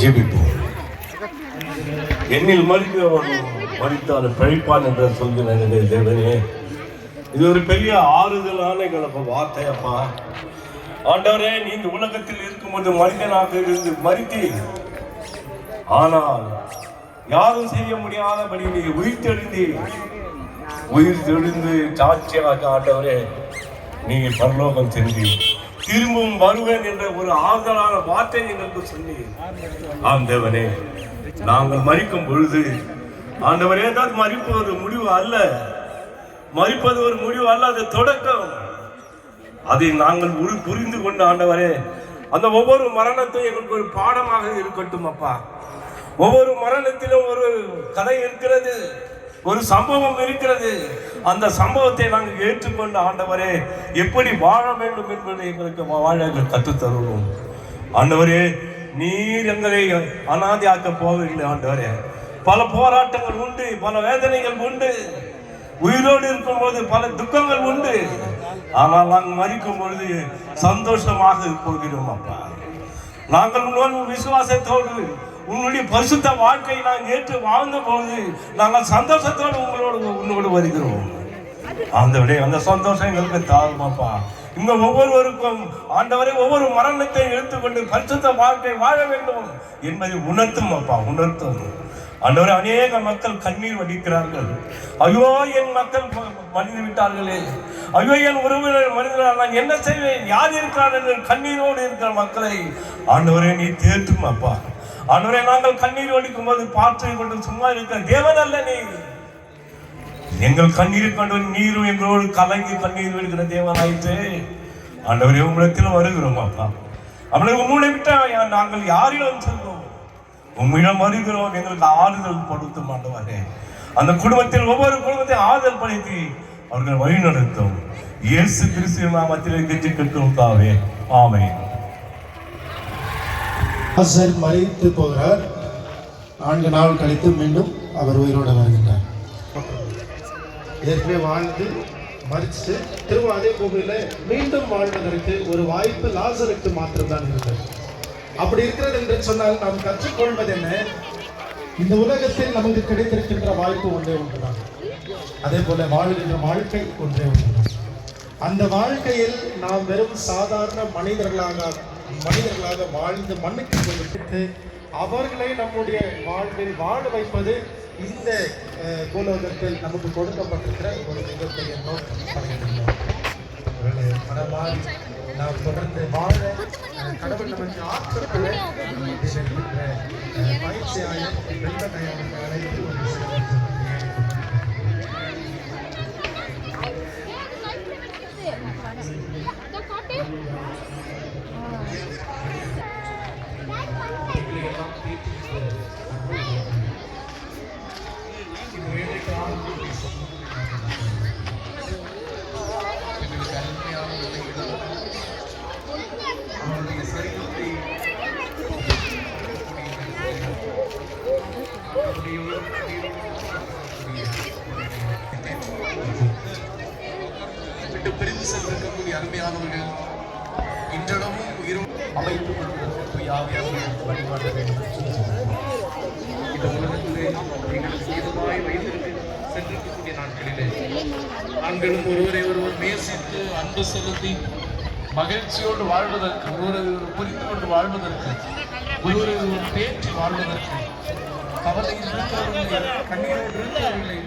ஜெபிப்போம். என்னில் மறிக்கிறவன் மறித்தால் பிழைப்பான் என்று சொல்கிற தேவனே, இது ஒரு பெரிய ஆறுதலான வார்த்தையப்பா. ஆண்டவரே, நீ இந்த உலகத்தில் இருக்கும்போது மனிதனாக இருந்து மறித்தீர். ஆனால் யாரும் செய்ய முடியாதபடி நீ உயிர் தெழுந்து சாட்சியாக ஆண்டவரே நீங்க பரலோகம் சென்று திரும்பவும் வருவேன் என்ற ஒரு ஆறுதலான வார்த்தை எங்களுக்கு சொல்லி, ஆண்டவனே, நாங்கள் மறிக்கும் பொழுது ஆண்டவரே, தான் மறிப்பு ஒரு முடிவு அல்ல, மறிப்பது ஒரு முடிவு அல்ல, அது தொடக்கம். அதை நாங்கள் புரிந்து கொண்ட ஆண்டவரே, அந்த ஒவ்வொரு மரணத்தையும் எங்களுக்கு ஒரு பாடமாக இருக்கட்டும் அப்பா. ஒவ்வொரு மரணத்திலும் ஒரு கதை இருக்கிறது, ஒரு சம்பவம் இருக்கிறது. அந்த சம்பவத்தை நாங்கள் ஏற்றுக்கொண்ட ஆண்டவரே, எப்படி வாழ வேண்டும் என்பதை எங்களுக்கு வாழ கற்றுத்தருவோம். ஆண்டவரே, நீர் எங்களை அனாதையாக்க போவதில்லை ஆண்டவரே. பல போராட்டங்கள் உண்டு, பல வேதனைகள் உண்டு, உயிரோடு இருக்கும் போது பல துக்கங்கள் உண்டு. ஆனால் நாங்கள் மறிக்கும் பொழுது சந்தோஷமாக போகிறோம் அப்பா. நாங்கள் உன்னோடு விசுவாசத்தோடு உன்னுடைய பரிசுத்த வாழ்க்கையை நாங்கள் ஏற்று வாழ்ந்த போது நாங்கள் சந்தோஷத்தோடு உன்னோடு வருகிறோம். அந்த சந்தோஷம் எங்களுக்கு தாழ்மாப்பா. இங்க ஒவ்வொருவருக்கும் ஆண்டவரை ஒவ்வொரு மரணத்தை எடுத்துக்கொண்டு பரிசுத்த வாழ்க்கை வாழ வேண்டும் என்பதை உணர்த்தும் அப்பா, உணர்த்தும் ஆண்டவரே. அநேக மக்கள் கண்ணீர் வடிக்கிறார்கள். ஐயோ, என் மக்கள் மனித விட்டார்களே, ஐயோ என் உறவினர் மனிதனால் நான் என்ன செய்வேன், யார் இருக்கிறார் என்று கண்ணீரோடு இருக்கிற மக்களை ஆண்டவரே நீ தேற்றும் அப்பா. ஆண்டவரே, நாங்கள் கண்ணீர் வடிக்கும் போது பார்த்து கொண்டு சும்மா இருக்கிற தேவன் அல்ல நீ. எங்கள் கண்ணீர் கொண்டு நீரும் எங்களோடு கலங்கி கண்ணீர் விடுகிற தேவன் ஆயிற்று. ஆண்டவரே, உங்களிடத்தில் வருகிறோம் அப்பா. அவளை உங்களை விட்டா நாங்கள் யாரிடம் செல்வோம்? உம்மிடம் வருகிறோம், எங்களுக்கு ஆறுதல் படுத்தும் ஆண்டவரே. அந்த குடும்பத்தில் ஒவ்வொரு குடும்பத்தையும் ஆறுதல் படுத்தி அவர்கள் வழி நடத்தும். இயேசு கிறிஸ்துவின் நாமத்தில் கெஞ்சி கேட்கிறோம் தாவே, ஆமென். மறித்து போகிறார். 4 நாள் கழித்து மீண்டும் அவர் உயிரோடு வருகின்றார். ஏற்கனவே வாழ்ந்து மறிச்சுட்டு திரும்ப அதே பூமியில மீண்டும் வாழ்வதற்கு ஒரு வாய்ப்பு லாசருக்கு மாத்திரம்தான் இருந்தது. அப்படி இருக்கிறது என்று சொன்னால் நாம் கற்றுக்கொள்வது என்ன? இந்த உலகத்தில் நமக்கு கிடைத்திருக்கின்ற வாய்ப்பு ஒன்றே ஒன்றுதான். அதே போல வாழ்கின்ற வாழ்க்கை ஒன்றே ஒன்றுதான். அந்த வாழ்க்கையில் நாம் வெறும் சாதாரண மனிதர்களாக வாழ்ந்து மண்ணுக்கு கொடுத்து அவர்களை நம்முடைய வாழ்வில் வாழ வைப்பது இந்த பூலோகத்தில் நமக்கு கொடுக்கப்பட்டிருக்கிற ஒரு மிகப்பெரிய நோக்கம். மனமாறி நாம் தொடர்ந்து வாழ கடவுள் நமக்கு ஆற்றலை பயிற்சியாக அழைத்து பிரிந்து சென்றிருக்கக்கூடிய அருமையானவர்கள் இன்றிடமும் உயிரும் அமைத்துக் கொண்டு வழிபாட வேண்டும். இந்த உலகத்திலே எங்களுக்கு ஏதுவாய் வைத்திருக்கு சென்றிருக்கக்கூடிய நாட்களிலே நாங்களும் ஒருவரை ஒருவர் நேசித்து அன்பு செலுத்தி மகிழ்ச்சியோடு வாழ்வதற்கு, ஒருவரை புரிந்து கொண்டு வாழ்வதற்கு, ஒருவரை தேற்றி வாழ்வதற்கு, கவலையில் இருக்கிறவர்களை, கண்ணீரோடு இருக்கிறவர்களை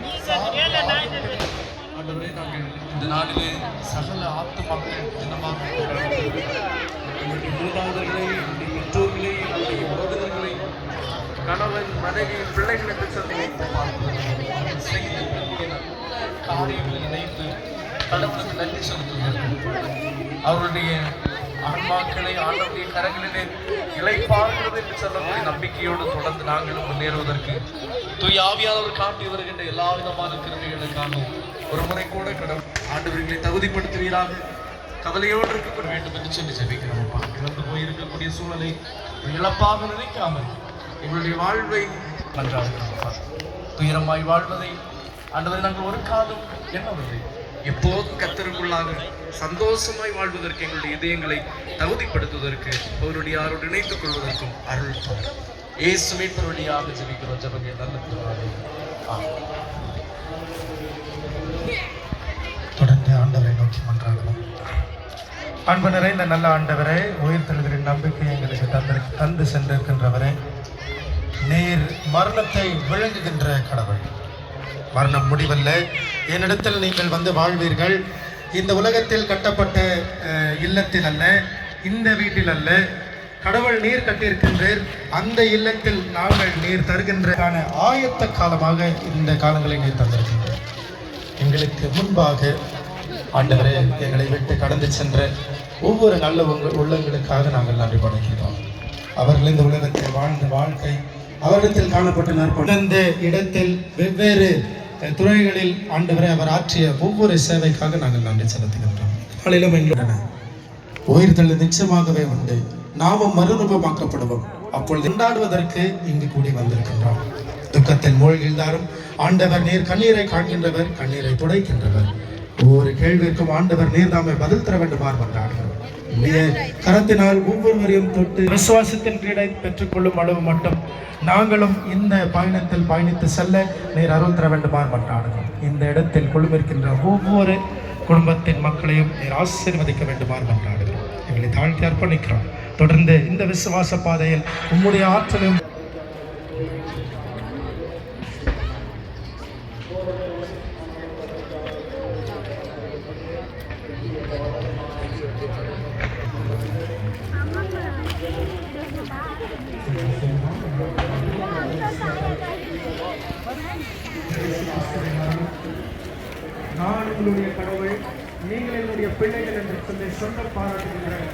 ஆண்டவரே, நாங்கள் இந்த நாளிலே சகல ஆத்துமாக்கள் தினமாக எங்களுடைய மூதாதையர்களை, எங்களுடைய பெற்றோர்களை, எங்களுடைய உறவினர்களை, கணவன் மனைவி பிள்ளைகள் என்று சொல்லி காரியங்களை நினைத்து கடவுளுக்கு நன்றி செலுத்துகிறார்கள். அவருடைய ஆன்மாக்களை ஆண்டவருடைய கரங்களிலே இளைப்பாறுகிறது என்று சொல்லக்கூடிய நம்பிக்கையோடு தொடர்ந்து நாங்களும் முன்னேறுவதற்கு தூய ஆவியானவர் காட்டி வருகின்ற எல்லா விதமான கிருமைகளுக்கான ஒரு முறை கூட கடவுள் ஆண்டவர்களை தகுதிப்படுத்துவீராக. கவலையோடு இருக்க வேண்டும் என்று சொல்லி ஜெபிக்கிறோம்ப்பா. இழந்து போயிருக்கக்கூடிய சூழலை இழப்பாக நினைக்காமல் எங்களுடைய வாழ்வை நன்றாக துயரமாய் வாழ்வதை ஆண்டவரை நாங்கள் ஒரு காலம் எண்ணவில்லை. எப்போதும் கர்த்தருக்குள்ளாக சந்தோஷமாய் வாழ்வதற்கு, எங்களுடைய இதயங்களை தகுதிப்படுத்துவதற்கு, அவருடைய யாரோடு இணைத்துக் கொள்வதற்கும் அருள் இயேசு மீட்பர் வழியாக ஜெபிக்கிறோம். ஜெபங்கள் நல்ல பிதாவே. ஆமென். தொடர்ந்து ஆண்டவரை நோக்கி மன்றாடுவோம். அன்பு நிறைந்த நல்ல ஆண்டவரே, உயிர்த்தெழுதலின் நம்பிக்கை எங்களுக்கு தந்து சென்றிருக்கின்றவரே, நீர் மரணத்தை விழுங்குகின்ற கடவுள். மரணம் முடிவல்ல, என்னிடத்தில் நீங்கள் வந்து வாழ்வீர்கள். இந்த உலகத்தில் கட்டப்பட்ட இல்லத்தில் அல்ல, இந்த வீட்டில் அல்ல, கடவுள் நீர் கட்டியிருக்கின்றீர். அந்த இல்லத்தில் நாங்கள் நீர் தருகின்ற ஆயத்த காலமாக இந்த காலங்களை நீர் தந்திருக்கின்றீர். எங்களுக்கு முன்பாக ஆண்டவரே, எங்களை விட்டு கடந்து சென்ற ஒவ்வொரு நல்ல உள்ளங்களுக்காக நாங்கள் நன்றி படைக்கிறோம். அவர்கள் இந்த உலகத்தில் வாழ்ந்த வாழ்க்கை, அவரிடத்தில் காணப்பட்ட நற்பந்த இடத்தில் வெவ்வேறு துறைகளில் ஆண்டவரை அவர் ஆற்றிய ஒவ்வொரு சேவைக்காக நாங்கள் நன்றி செலுத்துகின்றோம். காலையிலும் எங்களுடன் உயிர்த்தெழு நிச்சயமாகவே உண்டு, நாமும் மறுரூபமாக்கப்படுவோம். அப்பொழுது கொண்டாடுவதற்கு இங்கு கூடி வந்திருக்கின்றோம். துக்கத்தில் மூழ்கிழ்ந்தாரும் ஆண்டவர் நீர் கண்ணீரை காண்கின்றவர், கண்ணீரை துடைக்கின்றவர். ஒவ்வொரு கேள்விக்கும் ஆண்டவர் நீர் நாமே பதில் தர வேண்டுமாறு கொண்டாடுகிறோம். கரத்தினால் ஒவ்வொருவரையும் தொட்டு விசுவாசத்தின் கிரீடை பெற்றுக்கொள்ளும் அளவு மட்டும் நாங்களும் இந்த பயணத்தில் பயணித்து செல்ல நீர் அருள் தர வேண்டுமாறு கொண்டாடுகிறோம். இந்த இடத்தில் குழுமிருக்கின்ற ஒவ்வொரு குடும்பத்தின் மக்களையும் நீர் ஆசீர்வதிக்க வேண்டுமாறு கொண்டாடுகிறோம். எங்களை தாழ்த்தி அர்ப்பணிக்கிறோம். தொடர்ந்து இந்த விசுவாச பாதையில் உம்முடைய ஆற்றலும் நான் உங்களுடைய கடவுள், நீங்கள் என்னுடைய பிள்ளைகள் என்று சொல்லி சொல்ல பாராட்டுகின்றேன்.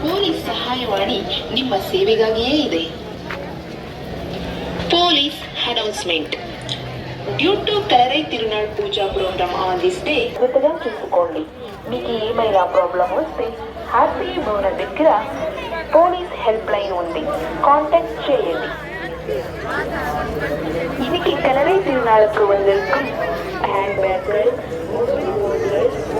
ಪೊಲೀಸ್ ಸಹಾಯವಾಣಿ ನಿಮ್ಮ ಸೇವೆಗಾಗಿಯೇ ಇದೆ. Police announcement. డ్యూ టు కలరై తిరునాళ్ puja program on this day జాగ్రత్తగా చూసుకోండి. మీకు ఏమైనా ప్రాబ్లం వస్తే హ్యాపీ భవన దగ్గర పోలీస్ హెల్ప్ లైన్ ఉంది, కాంటాక్ట్ చేయండి. இன்னைக்கு கலரை திருநாளுக்கு வந்திருக்கும் ஹேண்ட்பேக்கள்,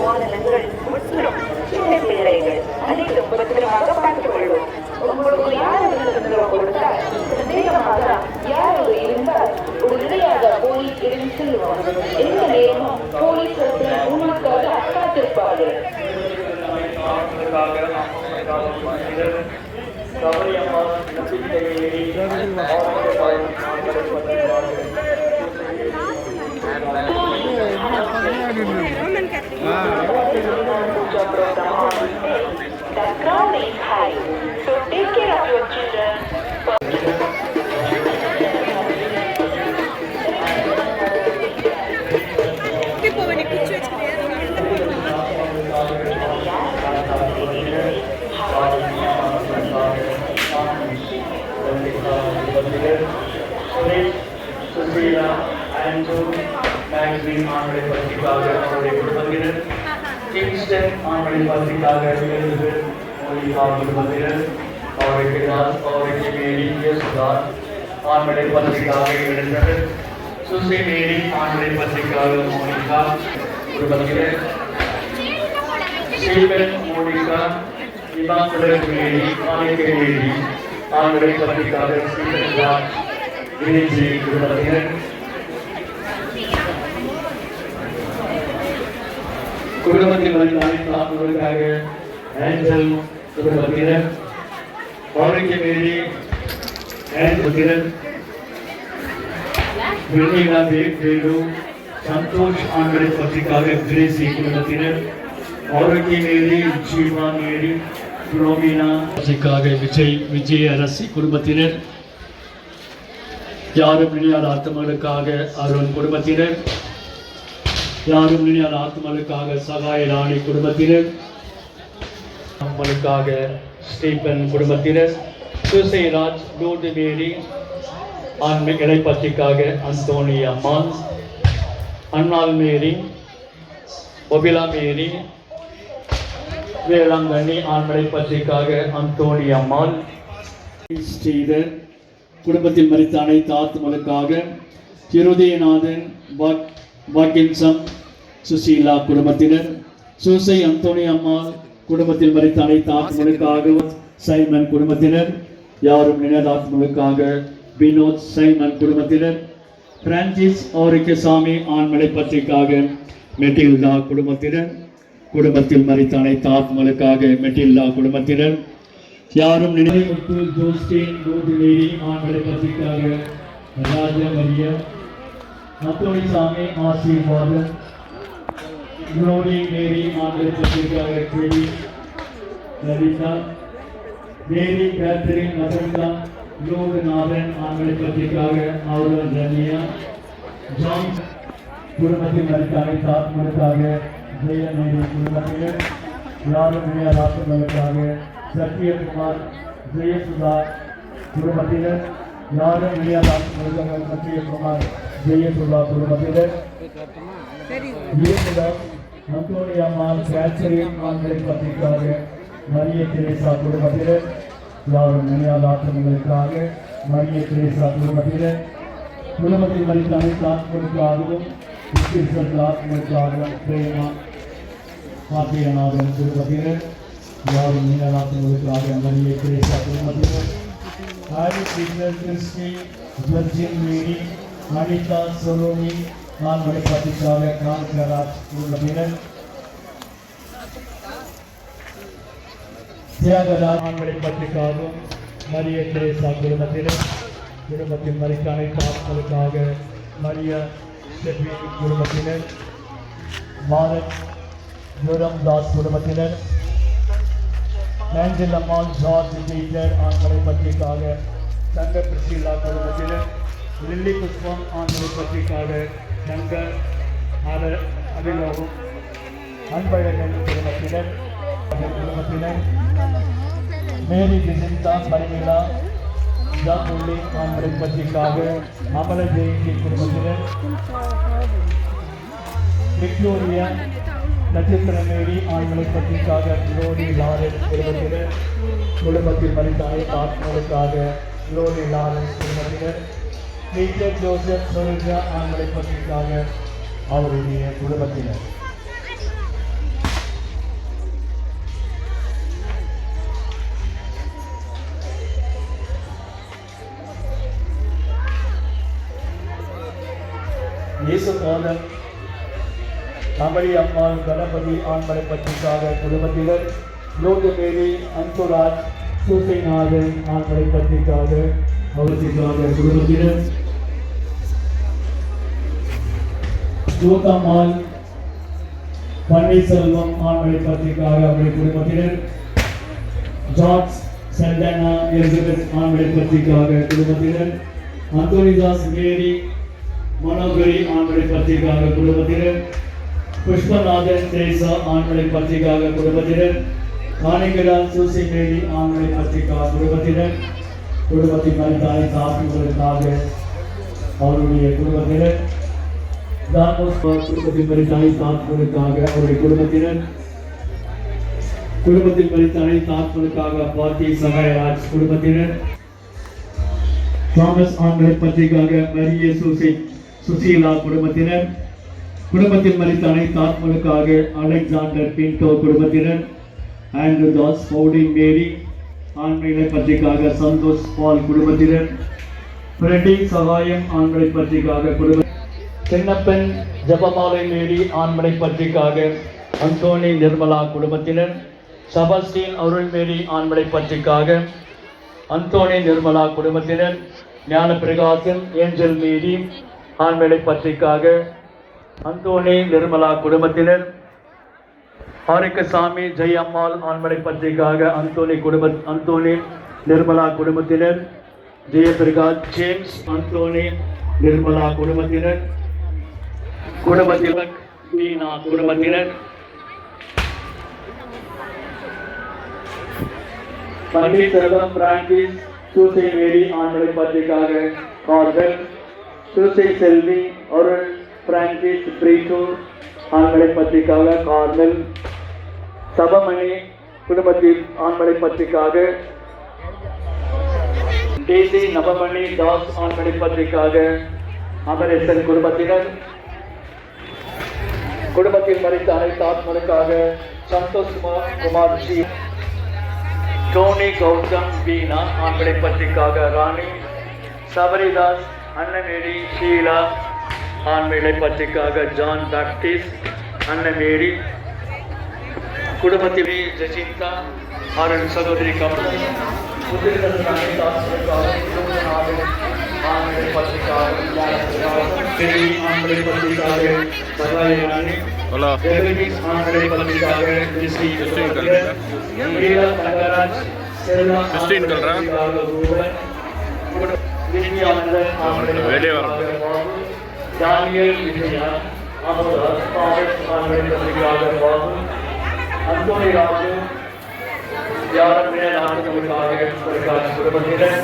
வாகனங்கள் மற்றும் சின்ன பிள்ளைகள் அனைத்தும் பத்திரமாக பார்த்துக் கொள்வோம். உங்களுக்கு யாராவது தொந்தரவு கொடுத்தால் சந்தேகமாக யாராவது இருந்தால் உடனடியாக போலீஸ் இடம் செல்வோம். எந்த நேரமும் போலீஸ் உங்களுக்காக காத்திருப்பார்கள். The crowd is high, so take care of your children. magazine ஆண்களை பத்திரிக்காக அவருடைய குடும்பத்தினர், கிங்ஸ்டன் ஆண்களை பத்திரிக்காக எழுதுவர் மோனிகா குடும்பத்தினர், அவருக்கு மேரி இயேசுதாஸ் ஆண்களை பத்திரிக்காக எழுந்தவர், சுசி மேரி ஆண்களை பத்திரிக்காக மோனிகா குடும்பத்தினர், ஸ்டீபன் மோனிகா இமாக்குலர் மேரி மாணிக்க மேரி ஆண்களை பத்திரிக்காக ஸ்டீபன் ராஜ் கிரேசி குடும்பத்தினர், குடும்பத்தில் வந்த அனைத்து ஆண்களுக்காக ஏஞ்சல் குடும்பத்தினர், ஆரோக்கிய மேரி குடும்பத்தினர், வெண்ணிலா வேலு சந்தோஷ் ஆண்களை பத்திரிக்காக கிரேசி குடும்பத்தினர், ஆரோக்கிய மேரி ஜீவா மேரி புரோமினா பத்திரிக்காக விஜய் அரசி குடும்பத்தினர், யாரும் நினையாத ஆத்மகளுக்காக அருண் குடும்பத்தினர், யாரும் நினையாத ஆத்மகளுக்காக சகாய ராணி குடும்பத்தினர், நம்மளுக்காக ஸ்டீபன் குடும்பத்தினர், சுசை ராஜ் லூர்து மேரி ஆண்மை இடைப்பத்திற்காக அந்தோனி அம்மாள், அன்னாள் மேரி, ஒபிலா மேரி, வேளாங்கண்ணி ஆண்மலை பத்திரிக்காக அந்தோனி அம்மாள், ஸ்ரீதர் குடும்பத்தில் மரித்த அனைத்து ஆத்மகளுக்காக இருதயநாதன் வாக்கின்சம் சுசீலா குடும்பத்தினர், சூசை அந்தோணி அம்மாள் குடும்பத்தில் மரித்த அனைத்து ஆத்மகளுக்காகவும், சைமன் குடும்பத்தினர், யாரும் நினைந்த ஆத்மகளுக்காக வினோத் சைமன் குடும்பத்தினர், பிரான்சிஸ் ஆரோக்கியசாமி ஆண்மலை பற்றிக்காக மெட்டில்டா குடும்பத்தினர், குடும்பத்தில் மரித்த அனைத்து ஆத்மகளுக்காக மெட்டில்டா குடும்பத்தினர், யாரும் நினைவுக்கு ஜோஸ்டின் கோதிலேரி ஆண்மலை பற்றிக்காக ராஜா மரியா அத்தோணி சாமி ஆசீர்வாதம், குளோரி மேரி ஆண்மலை பற்றிக்காக கேள்வி லலிதா, மேரி கேத்தரின் மகன்தா லோகநாதன் ஆண்மலை பற்றிக்காக அவர்கள் ரனியா, ஜான் குடும்பத்தில் மரித்த அனைத்து ஆத்மகளுக்காக ஜெயமேரி குடும்பத்தினர், யாரும் ஆத்மகளுக்காக சத்யகுமார் ஜெயசுதா குடும்பத்தினர், யாரும் ஆத்மகளுக்காக சத்யகுமார் ஜெயசுதா குடும்பத்தினர், அந்தோணி அம்மாள் கேச்சரின் ஆண்மலை பற்றிக்காக மரிய தெரேசா குடும்பத்தினர், யாரும் நினையாத ஆத்மங்களுக்காக மரிய தெரேசா குடும்பத்தினர், குடும்பத்தில் மரித்த அனைத்து ஆத்மங்களுக்காகவும் ஆத்மங்களுக்காகவும் பிரேமா பாத்தியநாதன் குடும்பத்தினர், யாரும் நினையாத ஆத்மங்களுக்காக மரிய தெரேசா குடும்பத்தினர், ஹாரி பீட்டர் கிறிஸ்டி ஜர்ஜின் மேரி அனிதா சலோமி ஆண்மலை பற்றிக்காக கான்கராஜ் குடும்பத்தினர், தியாகராஜ் ஆண்மலை பற்றிக்காகவும் மரிய தெரேசா குடும்பத்தினர், குடும்பத்தில் மரித்த அனைத்து ஆத்மகளுக்காக மரிய செல்வி குடும்பத்தினர், பாரத் ஜோரம் தாஸ் குடும்பத்தினர், மேஞ்சல் அம்மாள் ஜார்ஜ் பீட்டர் ஆண்மலை பற்றிக்காக தங்க பிரிசிலா குடும்பத்தினர், லில்லி புஷ்பம் ஆண்மலை பற்றிக்காக தங்க அபிலோகம் அன்பழகன் குடும்பத்தினர், மேரி ஜெசிந்தா பரிமிளா ஜாபுள்ளி ஆண்மலை பற்றிக்காக அமல ஜெயந்தி குடும்பத்தினர், விக்டோரியா நட்சத்திர மேரி ஆண்மலை பற்றிக்காக லோரி லாரன்ஸ் குடும்பத்தினர், குடும்பத்தில் மரித்த அனைத்து ஆத்மகளுக்காக லோரி லாரன்ஸ் குடும்பத்தினர், பீட்டர் ஜோசப் சொலுஜா ஆண்மலை பற்றிக்காக அவருடைய குடும்பத்தினர். இயேசுநாதன் கமலி அம்மாள் கணபதி ஆண்மலை பற்றிக்காக குடும்பத்தினர், லோகமேரி அன்புராஜ் சூசைநாதன் ஆண்மலை பற்றிக்காக அவர்களுக்காக குடும்பத்தினர், ஜோதாமால் பன்னீர்செல்வம் ஆண்மலை பற்றிக்காக அவருடைய குடும்பத்தினர், ஜார்ஜ் சண்டனா எலிசபெத் ஆண்மலை பற்றிக்காக குடும்பத்தினர், அந்தோனிதாஸ் மேரி மனோகரி ஆண்மலை பற்றிக்காக குடும்பத்தினர், புஷ்பநாதன் தேசா ஆண்மலை பற்றிக்காக குடும்பத்தினர், காணிகரா சூசி மேரி ஆண்மலை பற்றிக்காக குடும்பத்தினர், குடும்பத்தின் மரித்த அனைத்து ஆத்மகளுக்காக அவருடைய குடும்பத்தினர், குடும்பத்தில் மரித்த அனைத்து ஆத்மகளுக்காக அவருடைய குடும்பத்தினர், குடும்பத்தில் மரித்த அனைத்து ஆத்மகளுக்காக பார்த்தி சகாயராஜ் குடும்பத்தினர், தாமஸ் ஆண்மலை பற்றிக்காக மரிய சுசீலா குடும்பத்தினர், குடும்பத்தில் மரித்த அனைத்து ஆத்மகளுக்காக அலெக்சாண்டர் பின்டோ குடும்பத்தினர், ஆண்ட்ரூ தாஸ் பவுடிங் மேரி ஆண்மலை பற்றிக்காக சந்தோஷ் பால் குடும்பத்தினர், பிரடி சகாயம் ஆண்மலை பற்றிக்காக குடும்ப, சின்னப்பன் ஜபமாலை மேரி ஆண்மலை பற்றிக்காக அந்தோனி நிர்மலா குடும்பத்தினர், செபஸ்டின் அருள்மேரி ஆண்மலை பற்றிக்காக அந்தோனி நிர்மலா குடும்பத்தினர், ஞான பிரகாசன் ஏஞ்சல் மேரி ஆண்மலை பற்றிக்காக அந்தோனி நிர்மலா குடும்பத்தினர், ஆரோக்கியசாமி ஜெய் அம்மாள் ஆண்மலை பற்றிக்காக அந்தோனி நிர்மலா குடும்பத்தினர், ஜெயபிரகாஷ் ஜேம்ஸ் அந்தோனி நிர்மலா குடும்பத்தினர், குடும்பத்தில் வீணா குடும்பத்தினர், பன்னீர்செல்வம் பிரான்சிஸ் சூசை மேரி ஆண்மலை பற்றிக்காக கார்பெல், சூசை செல்வி அருள் பிரான்சிஸ் பிரீட்டு ஆண்மலை பற்றிக்காக கார்மெல், சபமணி குடும்பத்தில் ஆண்மலை பற்றிக்காக டிசி நவமணி தாஸ் ஆண்மணி பத்திரிக்காக அமரேசன் குடும்பத்தினர், குடும்பத்தில் மறித்த அனைத்து ஆத்மனுக்காக சந்தோஷ் குமார் ஜி, டோனி கௌதம் வீணா ஆண்மணி பத்திரிக்காக ராணி சபரிதாஸ், அன்னமேரி ஷீலா ஆண்மணி பத்திரிக்காக ஜான் பாப்டிஸ்ட், அன்னமேரி குடும்பத்தில் ஜெசிந்தா அவரது சகோதரி கமலா, அந்தோனி ராஜு யாரும் நாட்டுகளுக்காக குடும்பத்தினர்